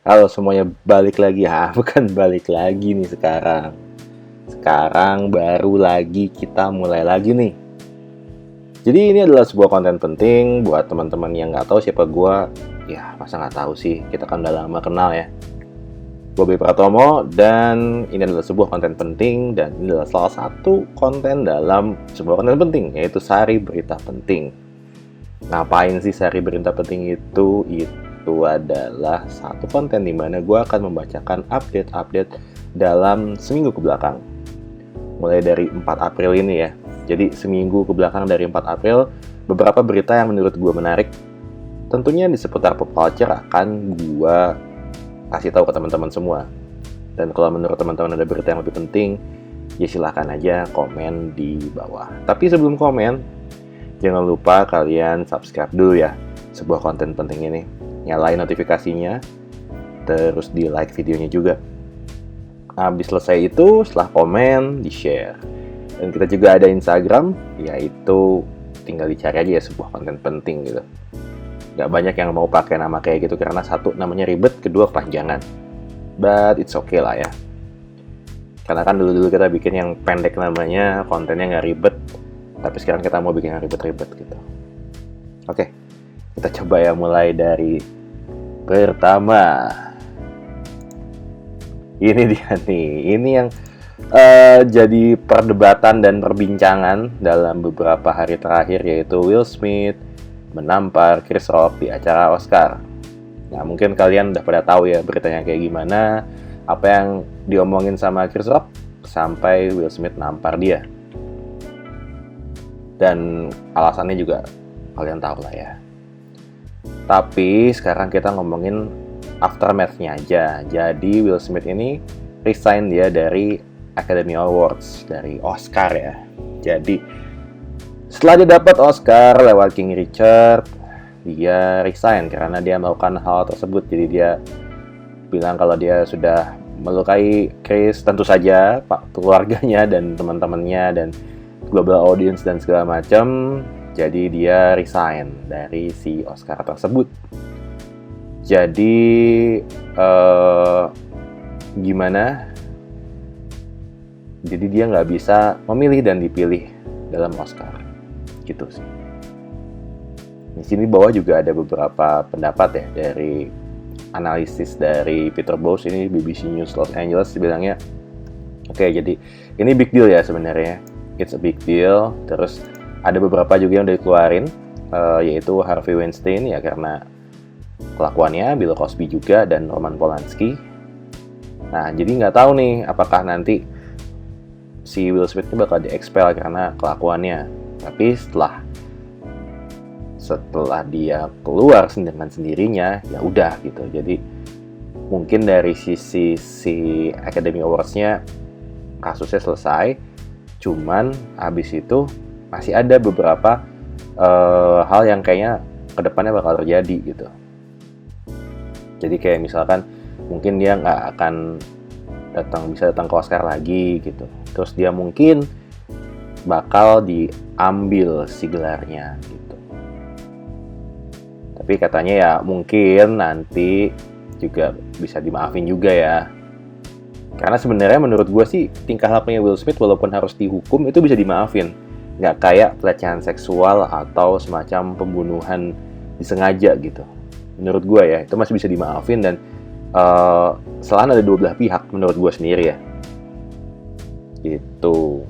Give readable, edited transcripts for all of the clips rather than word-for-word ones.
Halo semuanya, balik lagi. Bukan balik lagi nih sekarang. Sekarang baru lagi kita mulai lagi nih. Jadi ini adalah sebuah konten penting buat teman-teman yang nggak tahu siapa gue. Ya, masa nggak tahu sih? Kita kan udah lama kenal ya. Gue Boy Pratomo, dan ini adalah sebuah konten penting, dan ini adalah salah satu konten dalam sebuah konten penting, yaitu Sari Berita Penting. Ngapain sih Sari Berita Penting itu? Itu adalah satu konten di mana gue akan membacakan update-update dalam seminggu ke belakang. Mulai dari 4 April ini ya. Jadi seminggu ke belakang dari 4 April, beberapa berita yang menurut gue menarik, tentunya di seputar pop culture akan gue kasih tahu ke teman-teman semua. Dan kalau menurut teman-teman ada berita yang lebih penting, ya silahkan aja komen di bawah. Tapi sebelum komen, jangan lupa kalian subscribe dulu ya sebuah konten penting ini. Nyalain notifikasinya, terus di like videonya juga. Habis selesai itu, setelah komen, di share. Dan kita juga ada Instagram, yaitu tinggal dicari aja ya sebuah konten penting gitu. Gak banyak yang mau pakai nama kayak gitu, karena satu, namanya ribet, kedua kepanjangan. But it's okay lah ya. Karena kan dulu-dulu kita bikin yang pendek namanya, kontennya gak ribet. Tapi sekarang kita mau bikin yang ribet-ribet gitu. Oke, kita coba ya mulai dari pertama. Ini dia nih, ini yang jadi perdebatan dan perbincangan dalam beberapa hari terakhir, yaitu Will Smith menampar Chris Rock di acara Oscar. Nah, mungkin kalian udah pada tahu ya beritanya kayak gimana, apa yang diomongin sama Chris Rock sampai Will Smith nampar dia. Dan alasannya juga kalian tahu lah ya. Tapi sekarang kita ngomongin aftermath-nya aja. Jadi Will Smith ini resign dia dari Academy Awards, dari Oscar ya. Jadi setelah dia dapat Oscar lewat King Richard, dia resign karena dia melakukan hal tersebut. Jadi dia bilang kalau dia sudah melukai Chris, tentu saja pak keluarganya dan teman-temannya dan global audience dan segala macam. Jadi dia resign dari si Oscar tersebut. Jadi gimana? Jadi dia nggak bisa memilih dan dipilih dalam Oscar, gitu sih. Di sini bawah juga ada beberapa pendapat ya dari analisis dari Peter Bowes, ini BBC News Los Angeles, bilangnya oke, jadi ini big deal ya sebenarnya, it's a big deal. Terus ada beberapa juga yang udah dikeluarin, yaitu Harvey Weinstein ya karena kelakuannya, Bill Cosby juga, dan Roman Polanski. Nah, jadi nggak tahu nih apakah nanti si Will Smith ini bakal di-expel karena kelakuannya. Tapi setelah dia keluar dengan sendirinya, ya udah gitu. Jadi mungkin dari sisi si Academy Awards-nya kasusnya selesai, cuman habis itu masih ada beberapa hal yang kayaknya kedepannya bakal terjadi gitu. Jadi kayak misalkan mungkin dia nggak akan bisa datang ke Oscar lagi gitu. Terus dia mungkin bakal diambil si gelarnya gitu. Tapi katanya ya mungkin nanti juga bisa dimaafin juga ya. Karena sebenarnya menurut gue sih tingkah lakunya Will Smith walaupun harus dihukum itu bisa dimaafin. Nggak kayak pelecehan seksual atau semacam pembunuhan disengaja gitu. Menurut gue ya, itu masih bisa dimaafin dan selain ada dua belah pihak menurut gue sendiri ya. Gitu.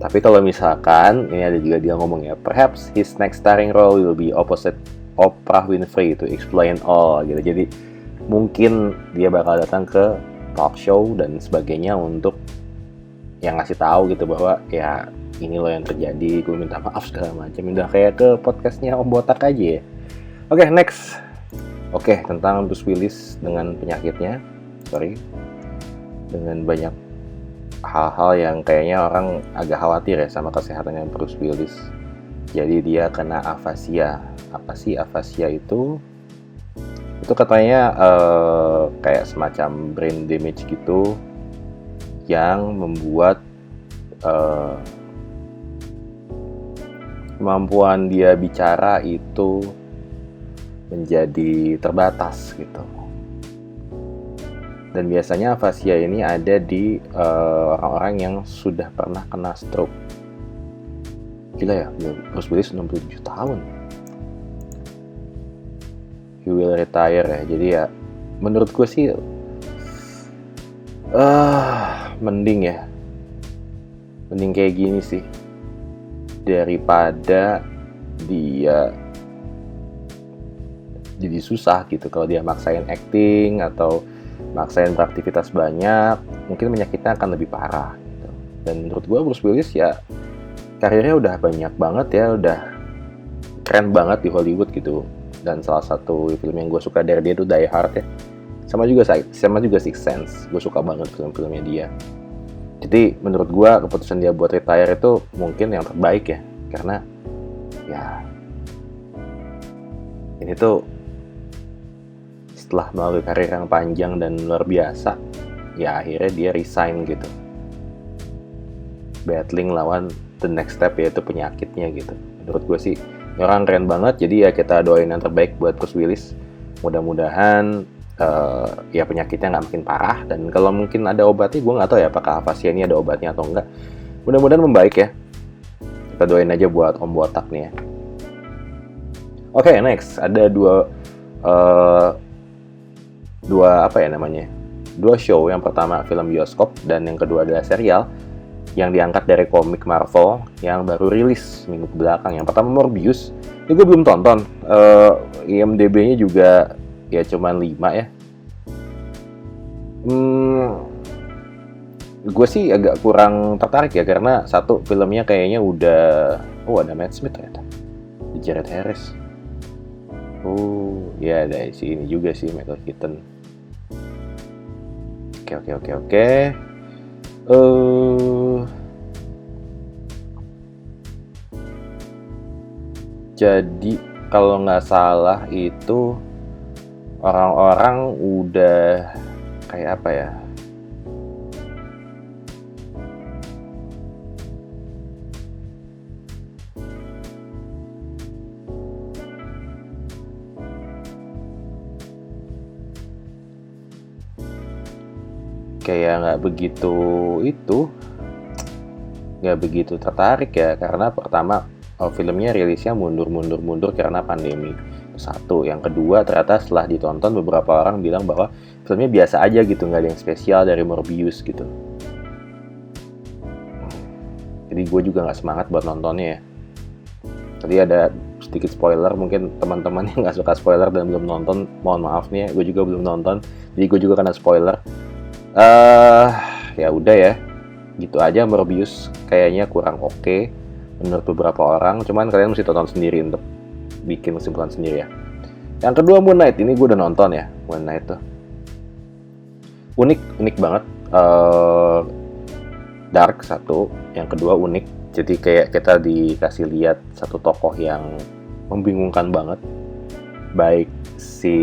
Tapi kalau misalkan, ini ada juga dia ngomong ya, perhaps his next starring role will be opposite Oprah Winfrey to explain all gitu. Jadi mungkin dia bakal datang ke talk show dan sebagainya untuk yang ngasih tahu gitu bahwa ya ini loh yang terjadi, gue minta maaf segala macam. Udah kayak ke podcastnya Om Botak aja ya. Oke, next. Oke, tentang Bruce Willis dengan penyakitnya, dengan banyak hal-hal yang kayaknya orang agak khawatir ya sama kesehatannya Bruce Willis. Jadi dia kena afasia. Apa sih afasia itu? Itu katanya kayak semacam brain damage gitu, yang membuat kemampuan dia bicara itu menjadi terbatas gitu. Dan biasanya afasia ini ada di orang-orang yang sudah pernah kena stroke. Gila ya, Bruce Willis 67 tahun. He will retire ya. Jadi ya menurut gue sih mending kayak gini sih daripada dia jadi susah gitu. Kalau dia maksain acting atau maksain beraktivitas banyak, mungkin penyakitnya akan lebih parah gitu. Dan menurut gue Bruce Willis ya karirnya udah banyak banget ya, udah keren banget di Hollywood gitu. Dan salah satu film yang gue suka dari dia itu Die Hard ya. Sama juga Sixth Sense. Gue suka banget film-filmnya dia. Jadi menurut gue keputusan dia buat retire itu mungkin yang terbaik ya. Karena ya ini tuh setelah melalui karir yang panjang dan luar biasa, ya akhirnya dia resign gitu. Battling lawan the next step, yaitu penyakitnya gitu. Menurut gue sih orang keren banget. Jadi ya kita doain yang terbaik buat Bruce Willis. Mudah-mudahan ya penyakitnya nggak makin parah. Dan kalau mungkin ada obatnya, gue nggak tahu ya apakah afasia ini ada obatnya atau enggak. Mudah-mudahan membaik ya. Kita doain aja buat Om Botak nih ya. Oke, next ada dua show. Yang pertama film bioskop dan yang kedua adalah serial yang diangkat dari komik Marvel yang baru rilis minggu kebelakang. Yang pertama Morbius, ini gue belum tonton. IMDb-nya juga ya cuman 5 ya. Gue sih agak kurang tertarik ya, karena satu, filmnya kayaknya udah ada Matt Smith ternyata, Jared Harris. Ya ada si ini juga sih, Michael Keaton. Oke. Jadi kalau nggak salah itu orang-orang udah kayak apa ya? Kayak nggak begitu tertarik ya, karena pertama filmnya rilisnya mundur karena pandemi. Satu, yang kedua ternyata setelah ditonton beberapa orang bilang bahwa filmnya biasa aja gitu, nggak ada yang spesial dari Morbius gitu. Jadi gue juga nggak semangat buat nontonnya ya. Tadi ada sedikit spoiler, mungkin teman-teman yang nggak suka spoiler dan belum nonton, mohon maaf nih ya, gue juga belum nonton, jadi gue juga kena spoiler. Ya udah ya, gitu aja. Morbius kayaknya kurang oke menurut beberapa orang, cuman kalian mesti tonton sendiri untuk bikin kesimpulan sendiri ya. Yang kedua Moon Knight, ini gue udah nonton ya. Moon Knight tuh unik banget. Dark satu, yang kedua unik. Jadi kayak kita dikasih lihat satu tokoh yang membingungkan banget, baik si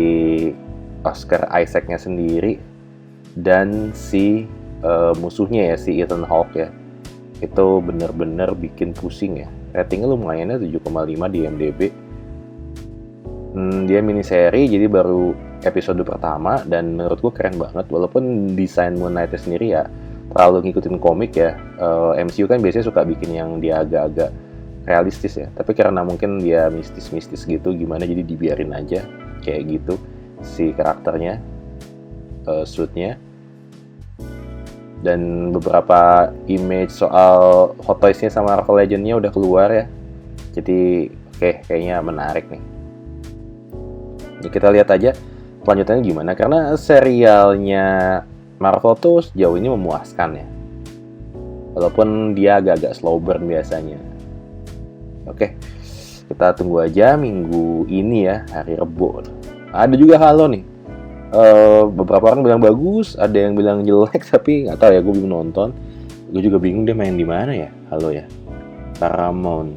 Oscar Isaac-nya sendiri dan si musuhnya ya, si Ethan Hawke ya. Itu bener-bener bikin pusing ya. Ratingnya lumayannya 7,5 di IMDb. Dia miniseri, jadi baru episode pertama, dan menurut gue keren banget. Walaupun desain Moon Knight sendiri ya terlalu ngikutin komik ya. MCU kan biasanya suka bikin yang dia agak-agak realistis ya. Tapi karena mungkin dia mistis-mistis gitu, gimana, jadi dibiarin aja kayak gitu si karakternya, suitnya. Dan beberapa image soal Hot Toys-nya sama Marvel Legends-nya udah keluar ya. Jadi kayaknya menarik nih. Jadi kita lihat aja kelanjutannya gimana, karena serialnya Marvel tuh sejauh ini memuaskan ya. Walaupun dia agak-agak slow burn biasanya. Oke, kita tunggu aja minggu ini ya, hari Rebo. Ada juga Halo nih. Beberapa orang bilang bagus, ada yang bilang jelek, tapi nggak tahu ya, gue belum nonton. Gue juga bingung dia main di mana ya, Halo ya. Paramount.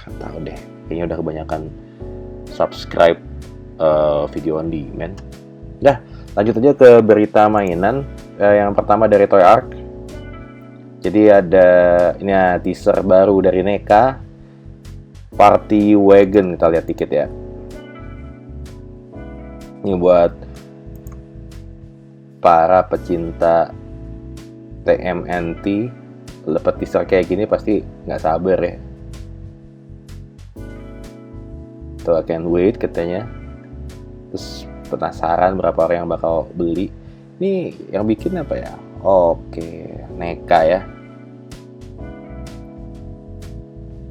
Nggak tahu deh, kayaknya udah kebanyakan subscribe video on demand. Dah, lanjut aja ke berita mainan. Yang pertama dari Toy Ark. Jadi ada ini ya, teaser baru dari NECA. Party Wagon, kita lihat dikit ya. Ini buat para pecinta TMNT, dapat teaser kayak gini pasti nggak sabar ya. Tuh, I can't wait katanya. Terus penasaran berapa orang yang bakal beli. Ini yang bikin apa ya? Oke, NECA ya.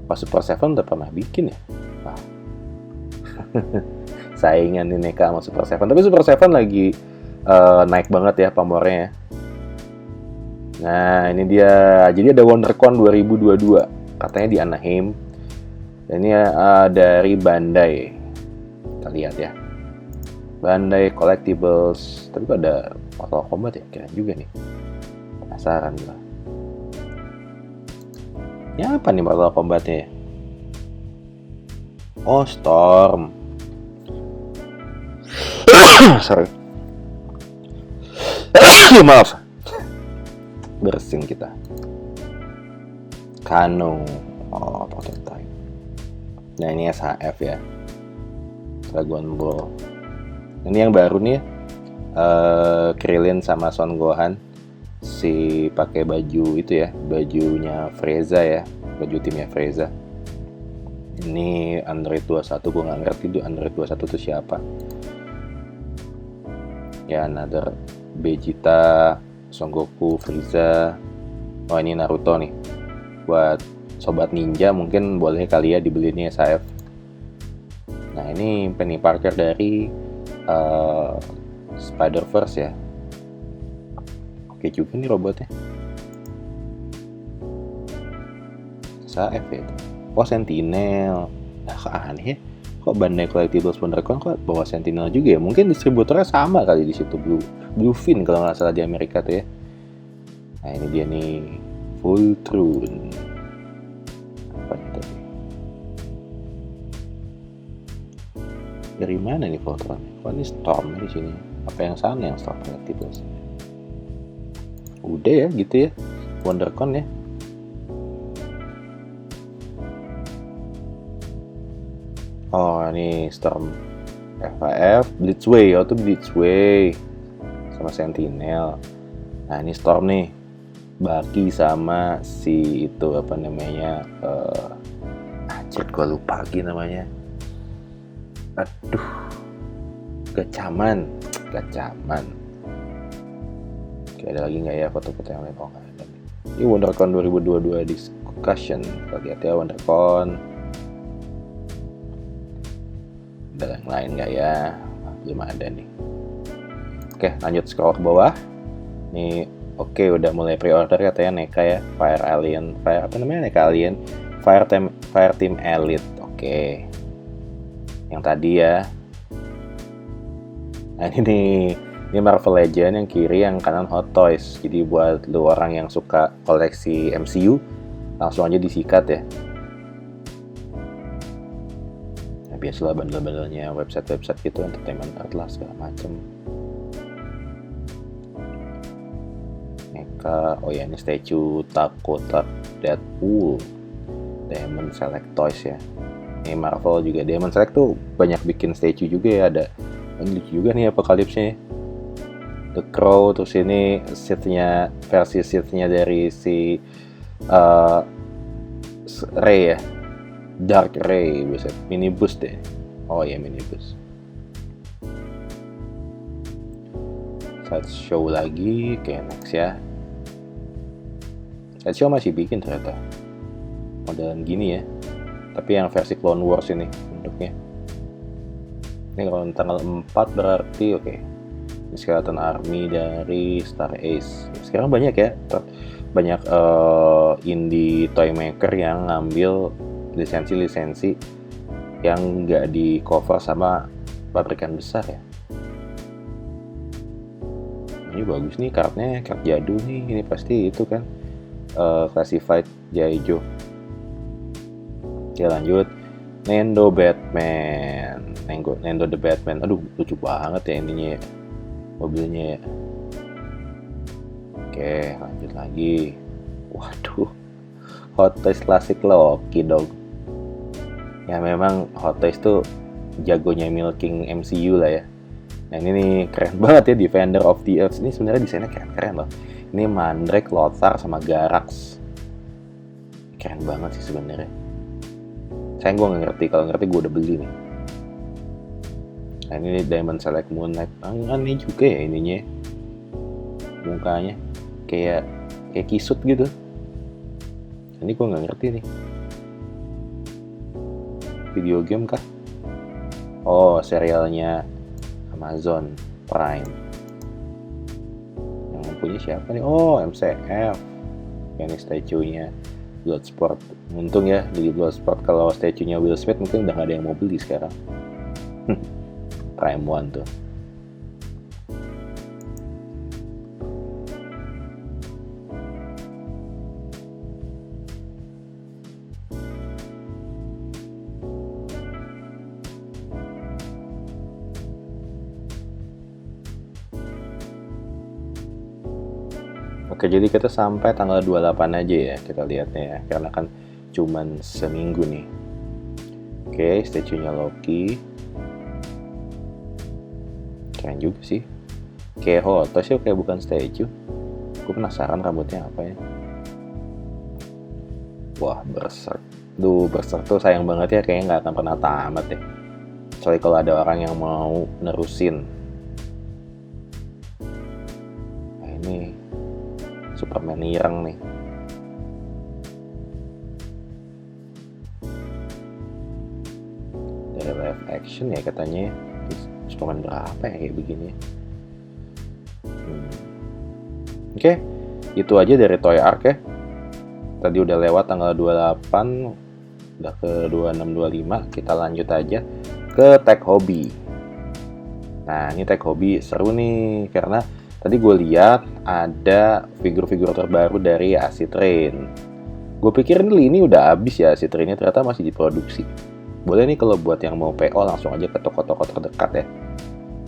Pas Super Seven udah pernah bikin ya. Wah. Saingan nih NECA sama Super Seven. Tapi Super Seven lagi naik banget ya pamornya ya. Nah, ini dia. Jadi ada WonderCon 2022. Katanya di Anaheim. Dan ini dari Bandai. Kita lihat ya. Bandai Collectibles. Tapi kok ada Mortal Kombat ya? Keren juga nih. Penasaran lah. Ya apa nih Mortal Kombatnya? Oh, Storm. Sorry. Maaf. Bersin kita. Kano. Oh, prototype. Nah, ini SHF ya. Dragon Ball. Ini yang baru nih ya. Krillin sama Son Gohan. Si pakai baju itu ya, bajunya Frieza ya, baju timnya Frieza. Ini Android 21, gue nggak ngerti tuh Android 21 itu siapa. Ya, another Vegeta, Son Goku, Frieza. Oh, ini Naruto nih. Buat sobat ninja mungkin boleh kali ya dibeli nih SHF. Nah, ini Penny Parker dari Spider-Verse ya. Oke juga nih robotnya. SHF ya itu. Oh, Sentinel. Nah, kok aneh ya. Kok Bandai Collectibles WonderCon kok bawa Sentinel juga ya? Mungkin distributornya sama kali di situ, Bluefin kalau nggak salah di Amerika tuh ya. Nah, ini dia nih, Voltron. Apa itu? Dari mana nih Voltron? Kok ini Storm di sini? Apa yang sana yang Storm Collectibles? Udah ya gitu ya, WonderCon ya. Oh, ini Storm FAF, Blitzway, oh tuh Blitzway sama Sentinel. Nah, ini Storm nih, Baki sama si itu apa namanya, anjir gue lupa lagi namanya. Aduh, Gacaman. Oke, ada lagi nggak ya foto-foto yang lain? Oh, nggak ada. Ini WonderCon 2022 discussion. Kita lihat ya WonderCon. Ada yang lain nggak ya? Belum ada nih. Oke, lanjut scroll ke bawah. Nih, oke, udah mulai pre-order katanya NECA ya. Fire apa namanya NECA Alien? Fire Team Elite. Oke. Yang tadi ya. Nah, ini Marvel Legend yang kiri, yang kanan Hot Toys. Jadi buat lu orang yang suka koleksi MCU, langsung aja disikat ya. Nah, biasalah bandel-bandelnya website-website gitu, Entertainment Atlas segala macem. NECA, oh ya ini statue Dakota Deadpool, Diamond Select Toys ya. Ini Marvel juga, Diamond Select tuh banyak bikin statue juga ya, ada lucu juga nih Apocalypse-nya. The Crow, terus ini versi seatnya dari si Ray ya, Dark Ray, buset, minibus deh. Oh iya, minibus. Side show lagi, kayak next ya. Side show masih bikin ternyata, modelan gini ya, tapi yang versi Clone Wars ini bentuknya. Ini kalau tanggal 4 berarti oke. Ini Skeleton Army dari Star Ace. Sekarang banyak ya, banyak indie toy maker yang ngambil lisensi-lisensi yang nggak di cover sama pabrikan besar ya. Ini bagus nih kartnya, kart jadul nih. Ini pasti itu kan classified Jaijo. Oke, lanjut. Nendo the Batman. Aduh, lucu banget ya ininya ya, mobilnya ya. Oke, lanjut lagi. Waduh, Hot Toys Classic Loki dong. Ya memang Hot Toys tuh jagonya milking MCU lah ya. Nah ini nih keren banget ya, Defender of the Earth. Ini sebenarnya desainnya keren-keren loh. Ini Mandrake, Lothar, sama Garax. Keren banget sih sebenarnya. Sayang gue nggak ngerti, kalau ngerti gue udah beli nih. Nah ini Diamond Select Moon Knight. Aneh juga ya ininya. Mukanya kayak kisut gitu. Ini gue nggak ngerti nih. Video game kah? Oh, serialnya Amazon Prime. Yang punya siapa nih? Oh, MCF. Ini statue-nya Bloodsport. Untung ya beli Bloodsport. Kalau statue-nya Will Smith mungkin udah gak ada yang mau beli sekarang. Prime One tuh. Oke, jadi kita sampai tanggal 28 aja ya kita lihatnya ya, karena kan cuman seminggu nih. Oke, statue-nya Loki. Keren juga sih. Kayak Hot Toys ya, kayak bukan statue. Gue penasaran rambutnya apa ya. Wah, Berserk. Berserk tuh sayang banget ya, kayaknya nggak akan pernah tamat deh. Kecuali kalau ada orang yang mau nerusin. Nah ini Superman ireng nih. Dari live action ya katanya. Superman berapa ya kayak begini. Oke, itu aja dari Toy Ark ya. Tadi udah lewat tanggal 28, udah ke 26, 25. Kita lanjut aja ke Tech Hobby. Nah ini Tech Hobby seru nih, karena tadi gue lihat ada figur-figur terbaru dari Acid Rain. Gue pikir ini udah habis ya Acid Rain-nya, ternyata masih diproduksi. Boleh nih kalau buat yang mau PO langsung aja ke toko-toko terdekat ya.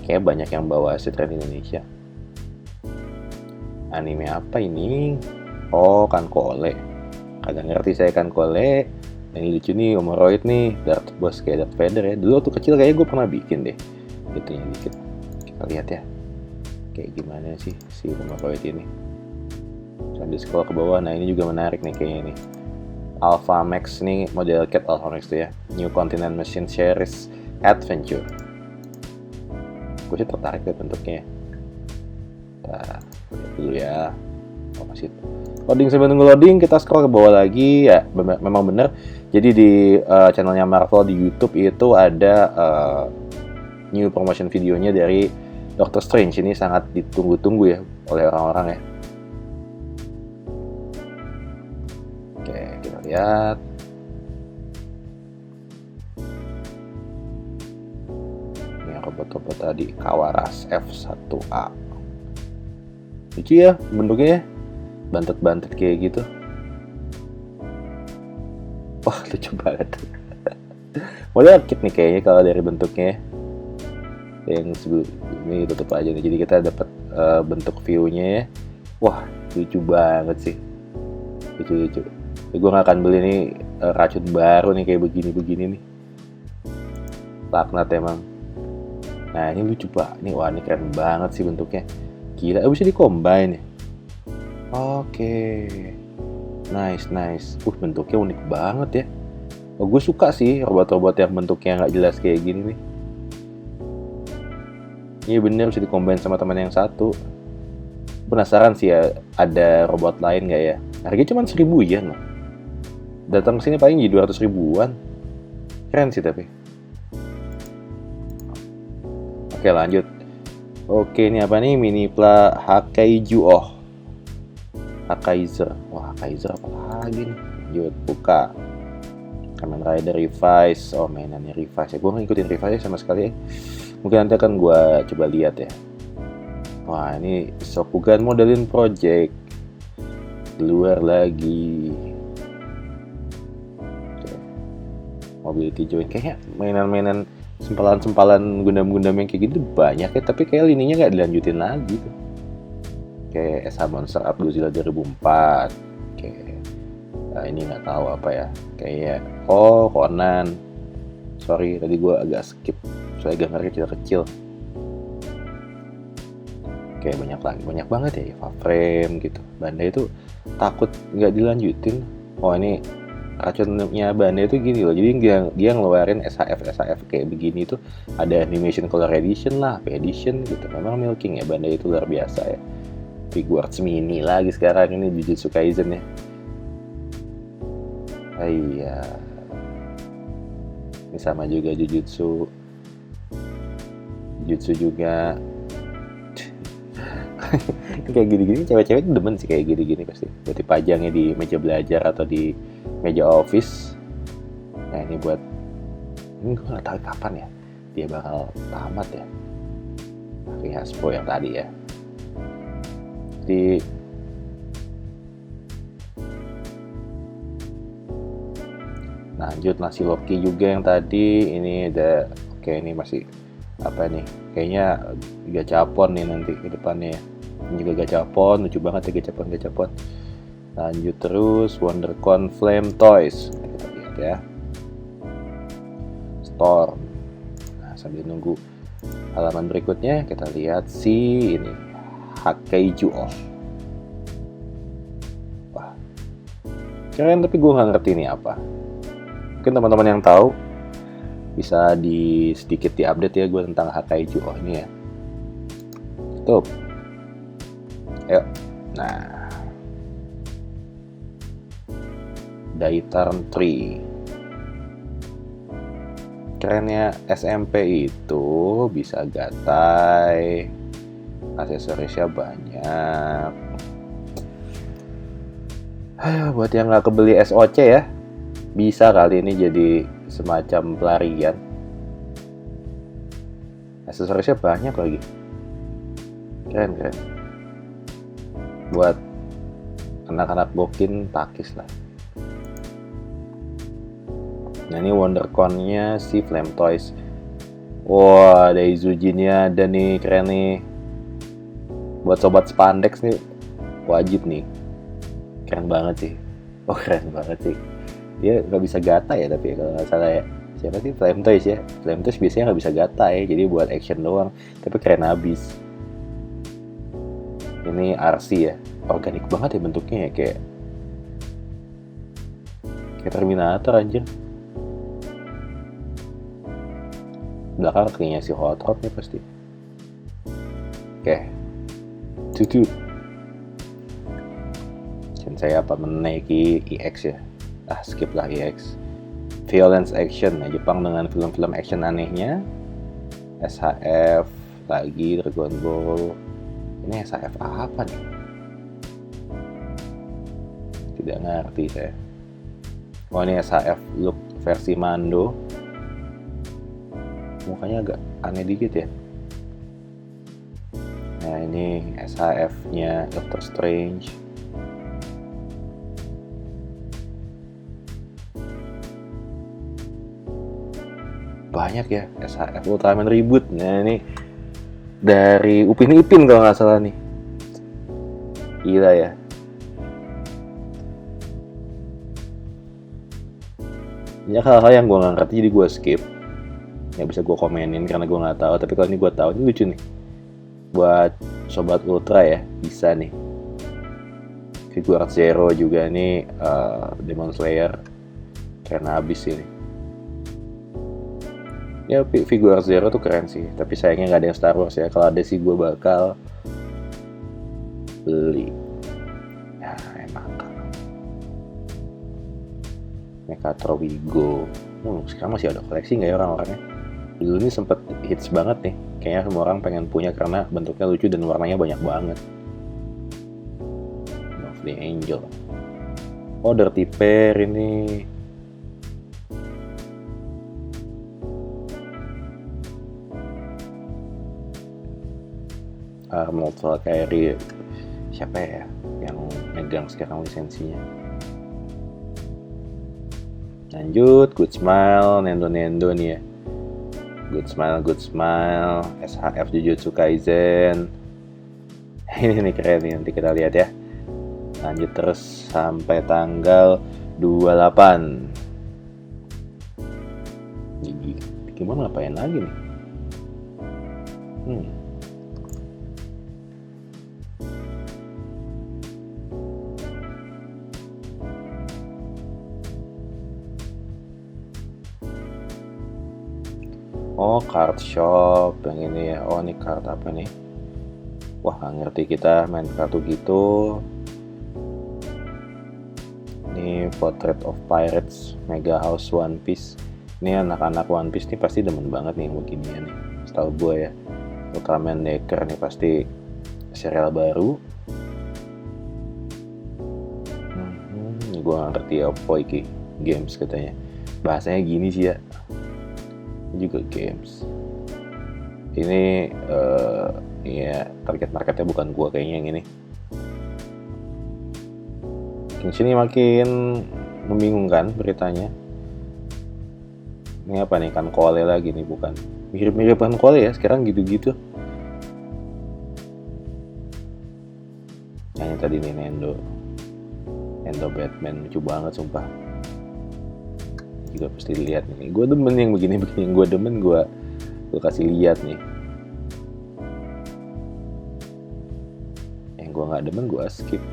Kayaknya banyak yang bawa Acid Rain Indonesia. Anime apa ini? Oh, Kankole. Kagak ngerti saya Kankole. Ini lucu nih, Omoroid nih, Darth Boss kayak Darth Vader ya. Dulu waktu kecil kayaknya gue pernah bikin deh. Itunya dikit. Kita lihat ya. Kayak gimana sih si Omoroid ini. Sambil scroll ke bawah, nah ini juga menarik nih kayaknya nih. Alpha Max nih, model Cat Alpha Max tuh ya. New Continent Machine Series Adventure. Gue sih tertarik deh bentuknya. Nah, lihat dulu ya. Oh, masih loading, sambil nunggu loading kita scroll ke bawah lagi ya. Memang bener. Jadi di channelnya Marvel di YouTube itu ada new promotion videonya dari Doctor Strange. Ini sangat ditunggu-tunggu ya oleh orang-orang ya. Oke, kita lihat. Ini robot-robot tadi, Kawaras F1A. Lucu ya bentuknya ya. Bantet-bantet kayak gitu. Wah, lucu banget. Model kit nih kayaknya kalau dari bentuknya. Yang sebelum ini tutup aja nih. Jadi kita dapat bentuk view-nya ya. Wah, lucu banget sih. Lucu-lucu. Gue gak akan beli nih racun baru nih kayak begini-begini nih. Laknat emang. Nah, ini lucu pak. Wah, ini keren banget sih bentuknya. Gila, bisa di-combine ya. Oke. Nice. Bentuknya unik banget ya. Oh, gue suka sih robot-robot yang bentuknya nggak jelas kayak gini nih. Iya bener, bisa di-combine sama teman yang satu. Penasaran sih ya, ada robot lain nggak ya? Harganya cuma 1.000 yen loh. Datang ke sini paling jadi 200 ribuan. Keren sih tapi. Oke, lanjut. Oke, ini apa nih? Minipla Hakaiju. Oh, Hakaiser. Wah, Hakaiser apa lagi nih? Lanjut, buka. Kamen Rider Revise. Oh, mainannya Revise ya. Gue nggak ngikutin Revise sama sekali ya. Mungkin nanti akan gue coba lihat ya. Wah, ini Shokugan Modeling Project. Keluar lagi. Oke. Mobility Joint. Kayaknya mainan-mainan sempalan-sempalan Gundam-Gundam yang kayak gitu banyak ya. Tapi kayak lininya nggak dilanjutin lagi tuh. Kayak SH Monster Up Godzilla 2004. Kayak ini nggak tahu apa ya. Kayak Conan. Sorry, tadi gue agak skip. Soalnya gambarnya kecil-kecil. Oke, banyak banget ya Eva Frame gitu. Bandai itu takut nggak dilanjutin. Oh, ini racunnya Bandai itu gini loh. Jadi dia ngeluarin SHF kayak begini tuh ada animation color edition lah, edition gitu. Memang milking ya Bandai itu luar biasa ya. Figures mini lagi sekarang ini Jujutsu Kaisen ya. Iya. Ini sama juga Jujutsu juga. Kayak gini-gini cewek-cewek demen sih kayak gini-gini pasti. Buat dipajangnya di meja belajar atau di meja office. Nah ini buat, ini gue gak tahu kapan ya dia bakal tamat ya. Tapi Hasbro yang tadi ya. Jadi lanjut nasi Loki juga yang tadi. Ini ada, oke ini masih apa nih? Kayaknya gachapon nih nanti ke depannya ya. Ini juga gachapon, lucu banget ya gachapon. Lanjut terus WonderCon Flame Toys. Kita lihat ya. Storm. Nah, sambil nunggu halaman berikutnya kita lihat si ini Hakkaiju Off. Wah. Keren tapi gue nggak ngerti ini apa. Mungkin teman-teman yang tahu bisa sedikit diupdate ya gue tentang Hakkaiju Off ini ya. Tuh. Ayo. Nah. Daitarn 3. Kerennya SMP itu bisa gatai. Aksesorisnya banyak. Buat yang nggak kebeli SOC ya, bisa kali ini jadi semacam pelarian. Aksesorisnya banyak lagi. Keren. Buat anak-anak bokin takis lah. Nah ini WonderCon-nya si Flame Toys. Wah, ada Izujinnya ada nih, keren nih. Buat sobat spandex nih wajib nih. Keren banget sih. Oh keren banget sih. Dia nggak bisa gata ya tapi kalau nggak salah ya. Siapa sih Flame Toys ya? Flame Toys biasanya nggak bisa gata ya, jadi buat action doang. Tapi keren abis. Ini RC ya, organik banget ya bentuknya ya, kayak Terminator anjir. Belakang kakinya si Hot Rod nih pasti. Oke. Tutu. Dan saya apa menaiki EX ya. Skip lah EX. Violence action ya, Jepang dengan film-film action anehnya. SHF lagi Dragon Ball. Ini SHF apa nih? Tidak ngerti saya. Oh ini SHF look versi Mando. Mukanya agak aneh dikit ya. Nah ini SHF-nya Doctor Strange. Banyak ya SHF Ultraman Reboot. Nah ini dari Upin Ipin kalau nggak salah nih. Gila ya. Ini hal-hal yang gue nggak ngerti jadi gue skip. Nggak bisa gue komenin karena gue nggak tahu. Tapi kalau ini gue tahu, ini lucu nih. Buat sobat ultra ya, bisa nih. Figure Zero juga nih, Demon Slayer. Keren abis ini. Ya Figure Zero tuh keren sih. Tapi sayangnya nggak ada yang Star Wars ya. Kalau ada sih gue bakal beli. Ya emang. Mechatron Wigo. Sekarang masih ada koleksi nggak ya orang-orangnya? Dulu ini sempet hits banget nih. Kayaknya semua orang pengen punya karena bentuknya lucu dan warnanya banyak banget. Of the Angel. Oh, Dirty Pair ini. Arnold Valkyrie. Siapa ya yang megang sekarang lisensinya? Lanjut, Good Smile, Nendo nih ya. Good Smile, SHF Jujutsu Kaisen. Ini nih keren nih, nanti kita lihat ya. Lanjut terus sampai tanggal 28. Gigi Digimon ngapain lagi nih? Oh, card shop yang ini ya. Oh, ini card apa nih? Wah, nggak ngerti kita main kartu gitu. Ini Portrait of Pirates, Mega House One Piece. Ini anak-anak One Piece nih pasti demen banget nih beginian nih. Setahu gue ya. Ultraman Decker nih pasti serial baru. Ini gue nggak ngerti apa iki games katanya. Bahasanya gini sih ya. Ini juga games. Ini ya target marketnya bukan gue kayaknya yang ini. Makin sini makin membingungkan beritanya. Ini apa nih, kan kole lagi nih, bukan? Mirip-mirip kan kole ya sekarang gitu-gitu. Yang tadi nih Nendo Batman lucu banget sumpah. Juga pasti lihat nih. Gue demen yang begini-begini, gue demen, gue kasih lihat nih. Yang gue nggak demen gue skip.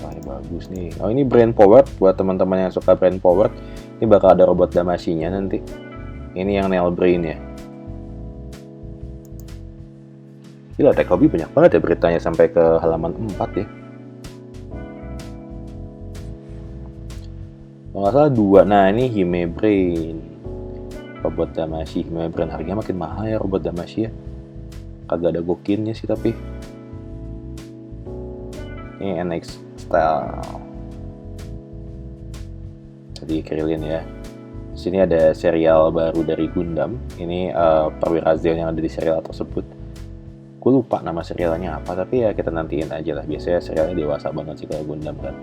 Wah, ini bagus nih. Oh, ini brain powered buat teman-teman yang suka brain powered. Ini bakal ada robot Damashinya nanti. Ini yang Nail Brain ya. Gila, Tech Hobby banyak banget ya beritanya sampai ke halaman 4 ya. Kalau nggak salah 2. Nah, ini Hime Brain. Robot Damashi Hime Brain. Harganya makin mahal ya robot Damashi ya. Kagak ada gokinnya sih tapi. Ini NX Style. Tadi Krillin ya. Di sini ada serial baru dari Gundam. Ini perwira Zeon yang ada di serial tersebut. Gue lupa nama serialnya apa, tapi ya kita nantiin aja lah. Biasanya serialnya dewasa banget sih kalau Gundam kan.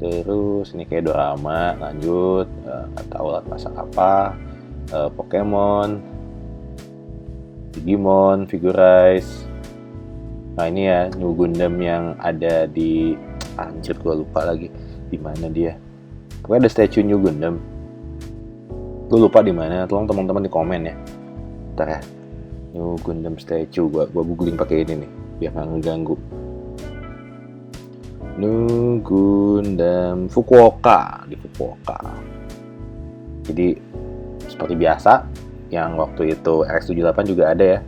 Terus ini kayak drama, lanjut, nggak tahu lah masak apa, Pokemon, Digimon, Figurize. Nah ini ya New Gundam yang ada di, anjir gue lupa lagi di mana dia. Pokoknya ada statue New Gundam. Gue lupa di mana, tolong teman-teman di komen ya. Ntar ya, New Gundam statue, gue googling pakai ini nih, biar nggak ngeganggu. New Gundam Fukuoka, di Fukuoka. Jadi seperti biasa yang waktu itu RX-78 juga ada ya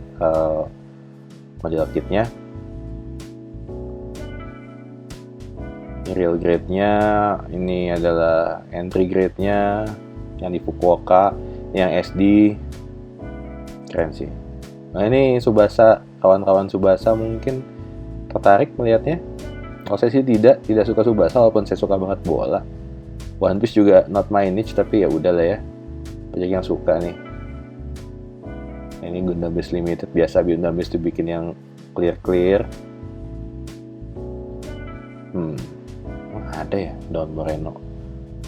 model kitnya. Ini real grade-nya, ini adalah entry grade-nya yang di Fukuoka, yang SD. Keren sih. Nah ini Tsubasa, kawan-kawan Tsubasa mungkin tertarik melihatnya. Kalau saya sih tidak suka Tsubasa, walaupun saya suka banget bola. One Piece juga not my niche, tapi ya udah lah ya. Banyak yang suka nih. Nah, ini Gundam Beast Limited, biasa Gundam Beast dibikin yang clear. Ada ya Don Moreno.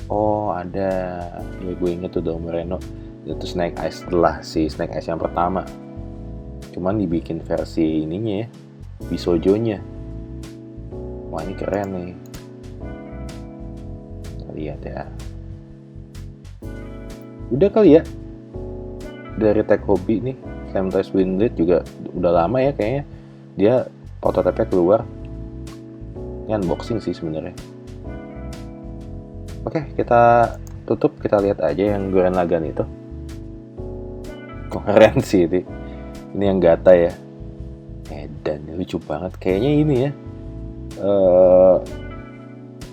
Oh ada, ya gue inget tuh Don Moreno. Itu Snake Eyes setelah si Snake Eyes yang pertama. Cuman dibikin versi ininya ya, Bisojonya. Wah ini keren nih. Kita lihat ya. Udah kali ya. Dari Tech Hobby nih, Flame Toys Windlet juga udah lama ya kayaknya. Dia prototipe keluar. Ini unboxing sih sebenarnya. Oke, kita tutup, kita lihat aja yang Gurren Lagann itu. Keren sih ini. Ini yang Gata ya. Edan, lucu banget. Kayaknya ini ya.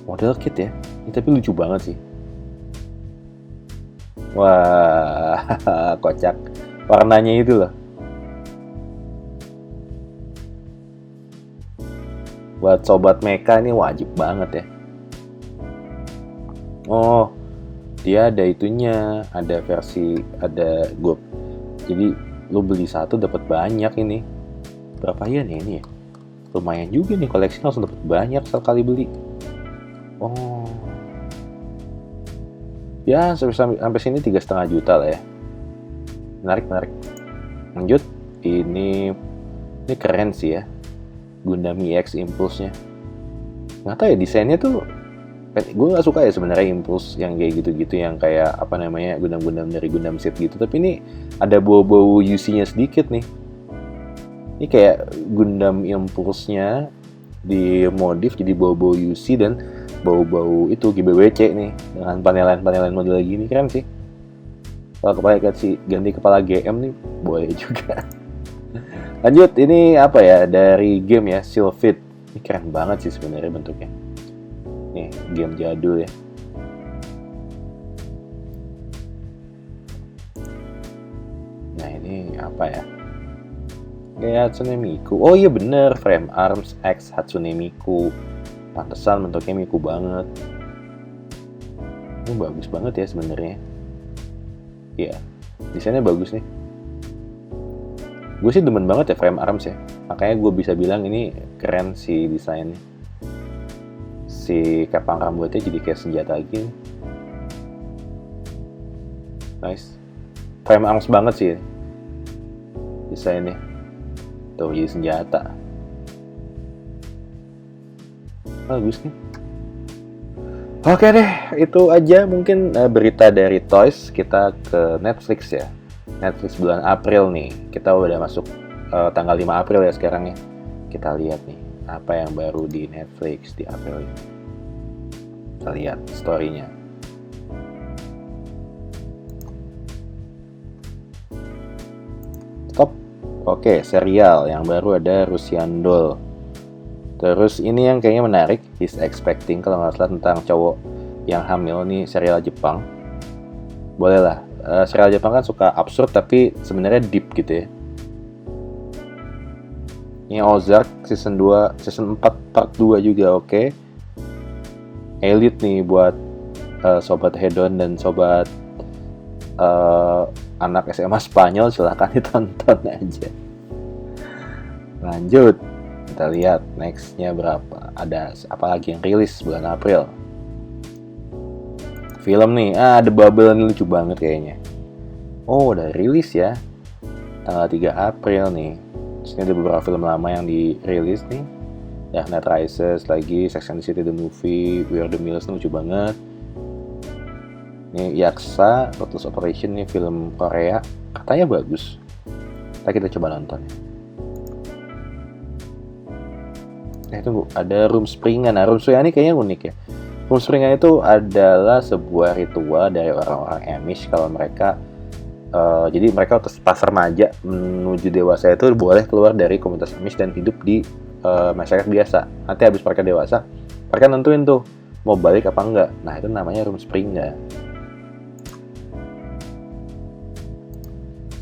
Model kit ya. Ini tapi lucu banget sih. Wah, kocak. Warnanya itu loh. Buat sobat mecha ini wajib banget ya. Oh, dia ada itunya, ada versi, ada GOP. Jadi lo beli satu dapat banyak ini. Berapa yen ya ini ya? Lumayan juga nih, koleksi langsung dapat banyak sekali beli. Oh, ya sampai sini 3,5 juta lah ya. Menarik. Lanjut, ini keren sih ya. Gundam EX Impulse-nya. Nggak tahu ya, desainnya tuh gue nggak suka ya sebenarnya Impulse yang kayak gitu-gitu, yang kayak apa namanya Gundam-Gundam dari Gundam Seed gitu. Tapi ini ada bau-bau UC-nya sedikit nih. Ini kayak Gundam Impulse-nya dimodif jadi bau-bau UC dan bau-bau itu GBWC nih dengan panelan-panelan model gini, keren sih. Kalau kepala si ganti kepala GM nih boleh juga. Lanjut, ini apa ya, dari game ya, Sylphid. Ini keren banget sih sebenarnya bentuknya. Nih, game jadul ya. Nah, ini apa ya? Kayak Hatsune Miku. Oh iya bener, Frame Arms X Hatsune Miku. Pantesan bentuknya Miku banget. Ini bagus banget ya sebenarnya. Iya, desainnya bagus nih. Gue sih demen banget ya Frame Arms ya. Makanya gue bisa bilang ini keren sih desainnya. Si kepang rambutnya jadi kayak senjata lagi. Nice. Frame arms banget sih desainnya. Tuh jadi senjata. Bagus nih. Oke deh, itu aja mungkin berita dari Toys. Kita ke Netflix ya. Netflix bulan April nih. Kita udah masuk tanggal 5 April ya sekarang ya. Kita lihat nih apa yang baru di Netflix di April ini. Kita lihat story-nya. Stop. Oke, serial yang baru ada Russian Doll. Terus ini yang kayaknya menarik, He's Expecting, kalau nggak salah, tentang cowok yang hamil nih, serial Jepang. Boleh lah, serial Jepang kan suka absurd tapi sebenarnya deep gitu ya. Ini Ozark season 2, season 4 part 2 juga oke. Elite nih buat sobat hedon dan sobat anak SMA Spanyol, silahkan ditonton aja. Lanjut, kita lihat nextnya berapa. Ada apa lagi yang rilis bulan April? Film nih, The Bubble ini lucu banget kayaknya. Oh, udah rilis ya, tanggal 3 April nih. Terus ini ada beberapa film lama yang dirilis nih. Dark Knight Rises lagi, Sex and the City the Movie, We Are the Millers, lucu banget. Ini Yaksa, Ruthless Operation, nih film Korea, katanya bagus. Kita coba nonton. Tunggu, ada Room Springan. Nah, Room Springan ini kayaknya unik ya. Room Springan itu adalah sebuah ritual dari orang-orang Amish kalau mereka jadi mereka pas remaja menuju dewasa itu boleh keluar dari komunitas Amish dan hidup di masyarakat biasa. Nanti habis mereka dewasa, mereka nentuin tuh mau balik apa enggak. Nah, itu namanya Room Springan.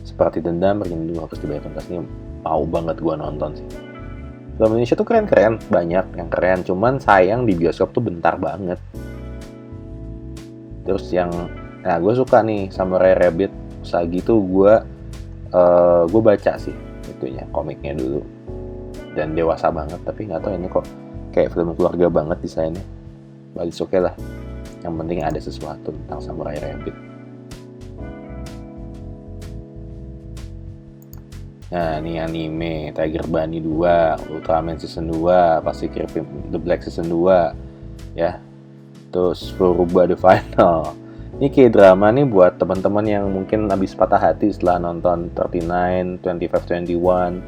Seperti Dendam, Rindu Harus Dibayar Tuntas, ini mau banget gua nonton sih. Film Indonesia tuh keren-keren, banyak yang keren, cuman sayang di bioskop tuh bentar banget. Terus yang, nah gue suka nih Samurai Rabbit Usagi tuh gue baca sih itunya, komiknya dulu, dan dewasa banget, tapi nggak tahu ini kok kayak film keluarga banget desainnya. Bagus, oke lah, yang penting ada sesuatu tentang Samurai Rabbit. Nah, ini anime Tiger Bunny 2, Ultraman Season 2, Pacific Rim The Black Season 2 ya. Terus Furuba The Final. Ini kayak drama nih buat teman-teman yang mungkin habis patah hati setelah nonton 39, 25, 21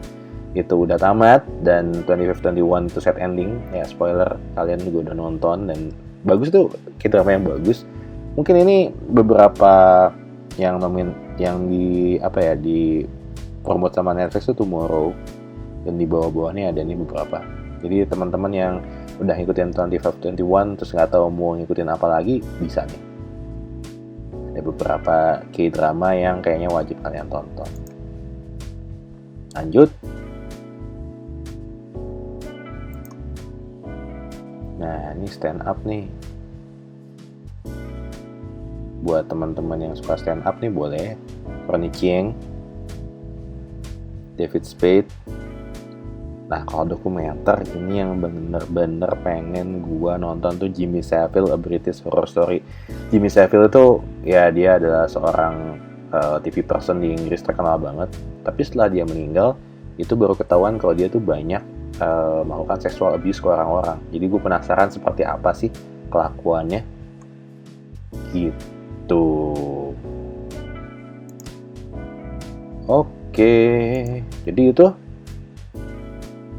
itu udah tamat, dan 25, 21 itu set ending. Ya, spoiler, kalian juga udah nonton dan bagus tuh, kayak drama yang bagus. Mungkin ini beberapa yang di apa ya, di promote sama Netflix itu Tomorrow, dan di bawah-bawahnya ada nih beberapa. Jadi teman-teman yang udah ngikutin 25, 21 terus nggak tahu mau ngikutin apa lagi, bisa nih. Ada beberapa K-drama yang kayaknya wajib kalian tonton. Lanjut. Nah, ini stand up nih. Buat teman-teman yang suka stand up nih boleh. Ronnie Chieng, David Spade. Nah, kalau dokumenter ini yang bener-bener pengen gua nonton tuh Jimmy Savile, A British Horror Story. Jimmy Savile itu ya dia adalah seorang TV person di Inggris terkenal banget. Tapi setelah dia meninggal, itu baru ketahuan kalau dia tuh banyak melakukan sexual abuse ke orang-orang. Jadi gue penasaran seperti apa sih kelakuannya. Gitu. Oke, jadi itu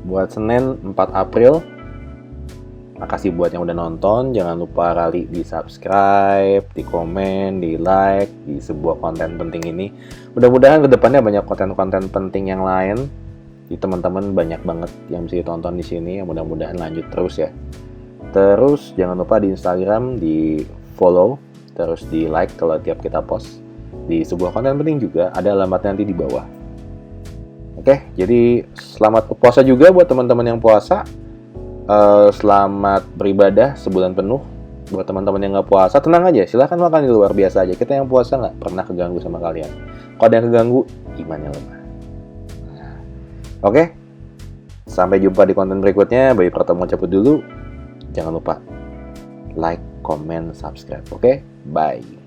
buat Senin 4 April. Makasih buat yang udah nonton. Jangan lupa rali di subscribe, di komen, di like di sebuah konten penting ini. Mudah-mudahan kedepannya banyak konten-konten penting yang lain. Jadi teman-teman banyak banget yang bisa ditonton di sini. Mudah-mudahan lanjut terus ya. Terus jangan lupa di Instagram di follow, terus di like kalau tiap kita post. Di sebuah konten penting juga ada alamatnya nanti di bawah. Oke, jadi selamat puasa juga buat teman-teman yang puasa. Selamat beribadah sebulan penuh. Buat teman-teman yang nggak puasa, tenang aja, silahkan makan di luar biasa aja. Kita yang puasa nggak pernah keganggu sama kalian. Kalau ada yang keganggu, imannya lemah. Oke, sampai jumpa di konten berikutnya. Bayi Pratama cabut dulu. Jangan lupa like, comment, subscribe. Oke, bye.